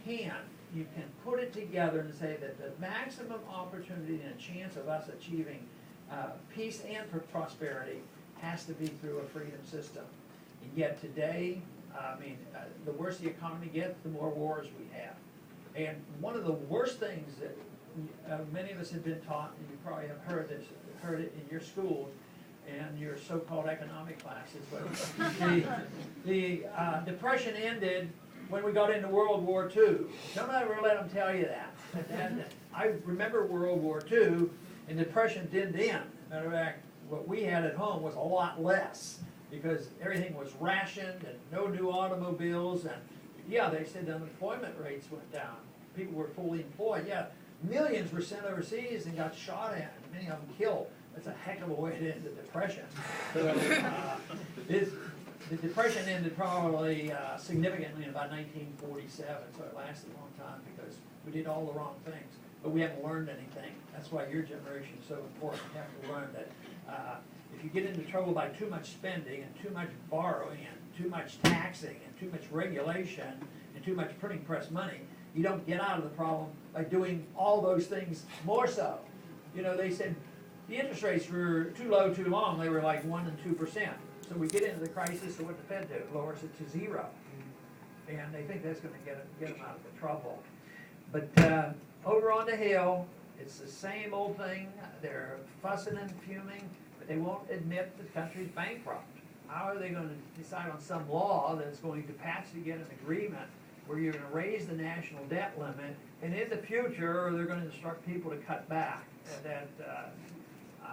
you can put it together and say that the maximum opportunity and chance of us achieving peace and prosperity has to be through a freedom system. And yet today, the worse the economy gets, the more wars we have. And one of the worst things that many of us have been taught, and you probably have heard it in your schools and your so-called economic classes, but the Depression ended when we got into World War II. Don't ever let them tell you that. And I remember World War II, and the Depression didn't end. Matter of fact, what we had at home was a lot less, because everything was rationed and no new automobiles, and yeah, they said the unemployment rates went down. People were fully employed. Yeah, millions were sent overseas and got shot at, and many of them killed. That's a heck of a way to end the Depression. So, the Depression ended probably significantly in about 1947, so it lasted a long time because we did all the wrong things, but we haven't learned anything. That's why your generation is so important. You have to learn that if you get into trouble by too much spending and too much borrowing and too much taxing and too much regulation and too much printing press money, you don't get out of the problem by doing all those things more so. You know, they said the interest rates were too low too long. They were like 1% and 2%. So we get into the crisis, so what the Fed do? Lowers it to 0. And they think that's going to get them out of the trouble. But over on the Hill, it's the same old thing. They're fussing and fuming, but they won't admit the country's bankrupt. How are they going to decide on some law that's going to patch together an agreement where you're going to raise the national debt limit, and in the future they're going to instruct people to cut back? That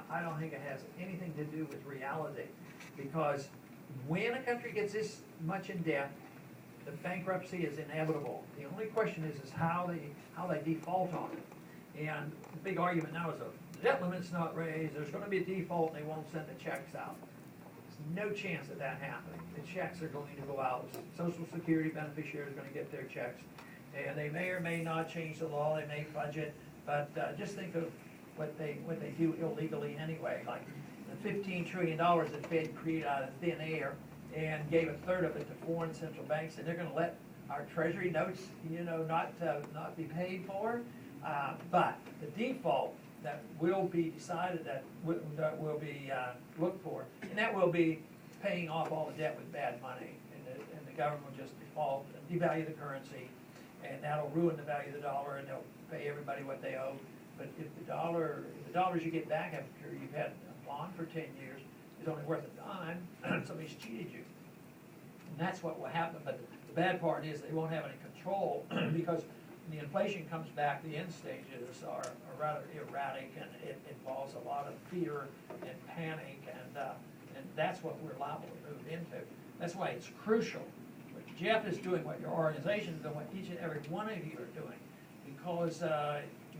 I don't think it has anything to do with reality, because when a country gets this much in debt, the bankruptcy is inevitable. The only question is how they default on it. And the big argument now is the debt limit's not raised, there's going to be a default, and they won't send the checks out. There's no chance of that happening. The checks are going to go out. Social Security beneficiaries are going to get their checks, and they may or may not change the law. They may fudge it, but just think of what they do illegally anyway. Like the $15 trillion that Fed created out of thin air and gave a third of it to foreign central banks, and they're going to let our Treasury notes, not be paid for. But the default that will be decided, that will be looked for, and that will be paying off all the debt with bad money, and the government will just default and devalue the currency, and that'll ruin the value of the dollar, and they'll pay everybody what they owe. But if the dollars you get back after you've had a bond for 10 years is only worth a dime, somebody's cheated you. And that's what will happen. But the bad part is they won't have any control because when the inflation comes back, the end stages are rather erratic, and it involves a lot of fear and panic, and that's what we're liable to move into. That's why it's crucial what Jeff is doing, what your organization is doing, what each and every one of you are doing, because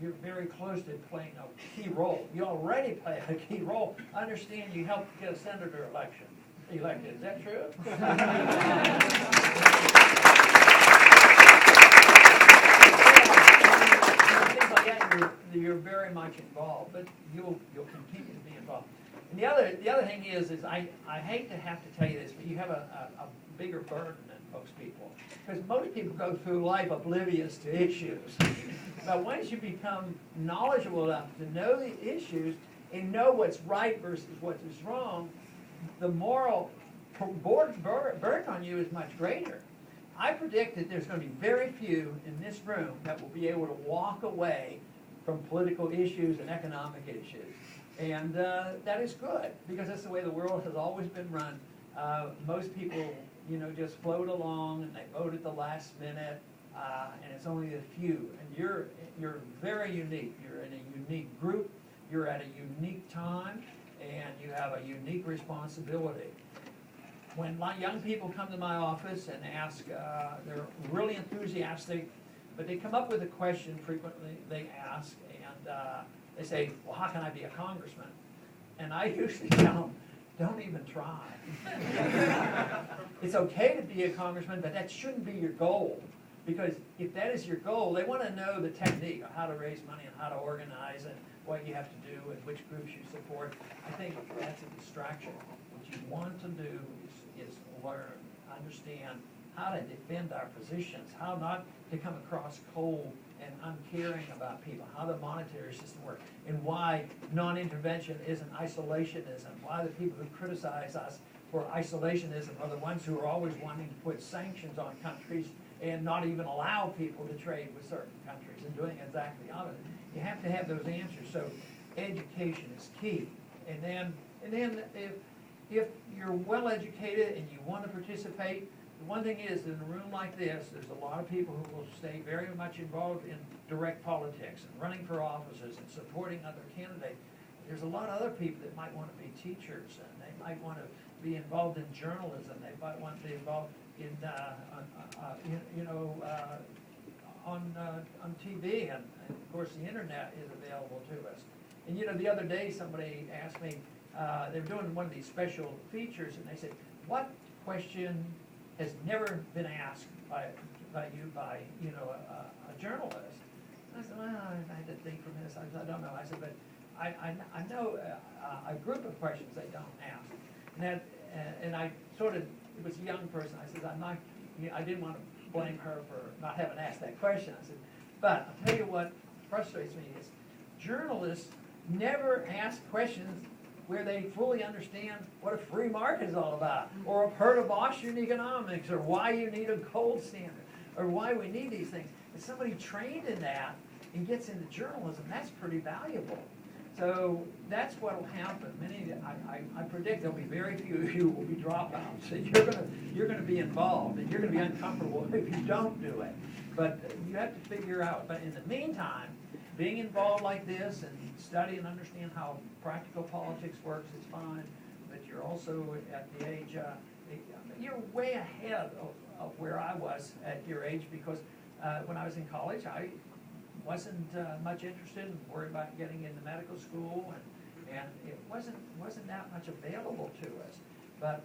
you're very close to playing a key role. You already play a key role. Understand you helped get a senator elected. Is that true? Things like that, you're very much involved, but you'll continue to be involved. And the other thing is I hate to have to tell you this, but you have a bigger burden than most people, because most people go through life oblivious to issues. But once you become knowledgeable enough to know the issues and know what's right versus what is wrong, the moral burden on you is much greater. I predict that there's going to be very few in this room that will be able to walk away from political issues and economic issues. And that is good, because that's the way the world has always been run. Most people, just float along, and they vote at the last minute, and it's only a few. And you're very unique. You're in a unique group. You're at a unique time, and you have a unique responsibility. When my young people come to my office and ask, they're really enthusiastic, but they come up with a question frequently they ask, and they say, well, how can I be a congressman? And I usually tell them, don't even try. It's okay to be a congressman, but that shouldn't be your goal. Because if that is your goal, they want to know the technique of how to raise money and how to organize and what you have to do and which groups you support. I think that's a distraction. What you want to do is learn, understand how to defend our positions, how not to come across cold and uncaring about people, how the monetary system works, and why non-intervention isn't isolationism, why the people who criticize us for isolationism are the ones who are always wanting to put sanctions on countries and not even allow people to trade with certain countries and doing exactly the opposite. You have to have those answers. So education is key. And then if you're well educated and you want to participate, the one thing is, in a room like this, there's a lot of people who will stay very much involved in direct politics and running for offices and supporting other candidates. There's a lot of other people that might want to be teachers, and they might want to be involved in journalism. They might want to be involved in, on TV, and of course the internet is available to us. And the other day somebody asked me, they were doing one of these special features, and they said, "What question has never been asked by a journalist?" And I said, "Well, I had to think from this. I don't know." I said, "But I know a group of questions they don't ask." And I sort of, it was a young person. I said, I didn't want to blame her for not having asked that question. I said, but I'll tell you what frustrates me is journalists never ask questions where they fully understand what a free market is all about, or have heard of Austrian economics, or why you need a gold standard, or why we need these things. If somebody trained in that and gets into journalism, that's pretty valuable. So that's what will happen. I predict there'll be very few of you will be dropouts. So you're gonna be involved, and you're gonna be uncomfortable if you don't do it. But you have to figure out. But in the meantime, being involved like this and study and understand how practical politics works is fine. But you're also at the age, you're way ahead of where I was at your age, because when I was in college, I wasn't much interested and worried about getting into medical school, and it wasn't that much available to us. But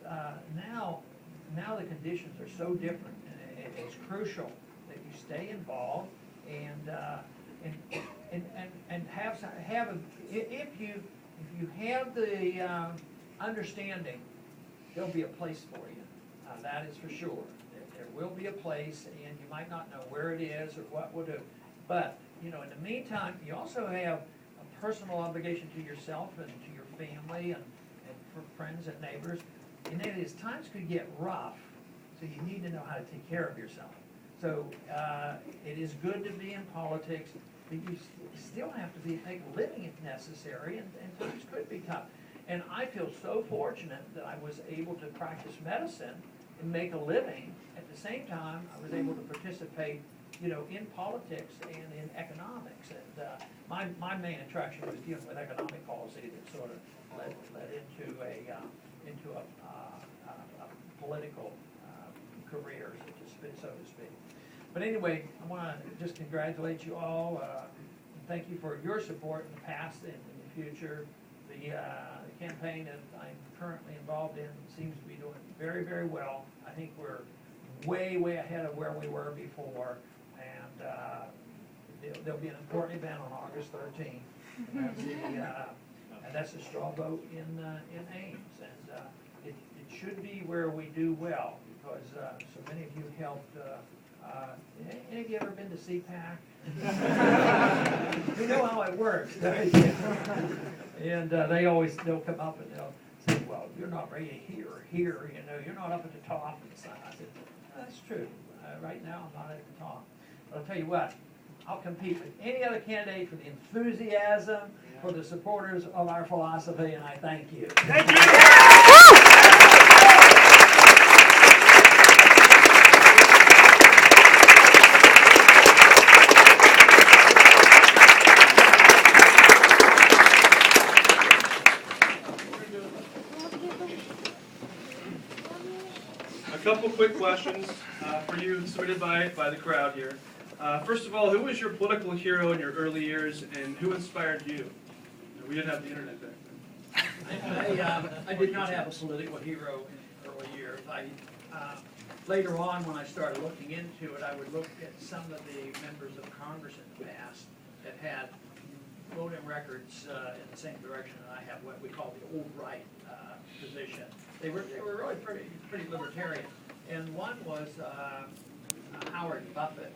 now the conditions are so different, and it's crucial that you stay involved and have if you have the understanding, there'll be a place for you. That is for sure. There will be a place, and you might not know where it is or what will do. But in the meantime, you also have a personal obligation to yourself and to your family and for friends and neighbors. And that is, times could get rough, so you need to know how to take care of yourself. So it is good to be in politics, but you still have to make a living if necessary, and times could be tough. And I feel so fortunate that I was able to practice medicine and make a living. At the same time, I was able to participate in politics and in economics. And my main attraction was dealing with economic policy that sort of led into a political career, so to speak. But anyway, I want to just congratulate you all. And thank you for your support in the past and in the future. The campaign that I'm currently involved in seems to be doing very, very well. I think we're way, way ahead of where we were before. And there'll be an important event on August 13th. And that's the straw vote in Ames. And it should be where we do well, because so many of you helped. Any of you ever been to CPAC? You know how it works. And they'll come up and they'll say, "Well, you're not ready here or here. You're not up at the top." And so I said, "That's true. Right now, I'm not at the top. But I'll tell you what, I'll compete with any other candidate for the enthusiasm, for the supporters of our philosophy, and I thank you." Thank you. A couple quick questions for you submitted by the crowd here. First of all, who was your political hero in your early years, and who inspired you? We didn't have the internet back then. I did not have a political hero in early years. Later on, when I started looking into it, I would look at some of the members of Congress in the past that had voting records in the same direction that I have, what we call the old right position. They were really pretty libertarian. and one was Howard Buffett.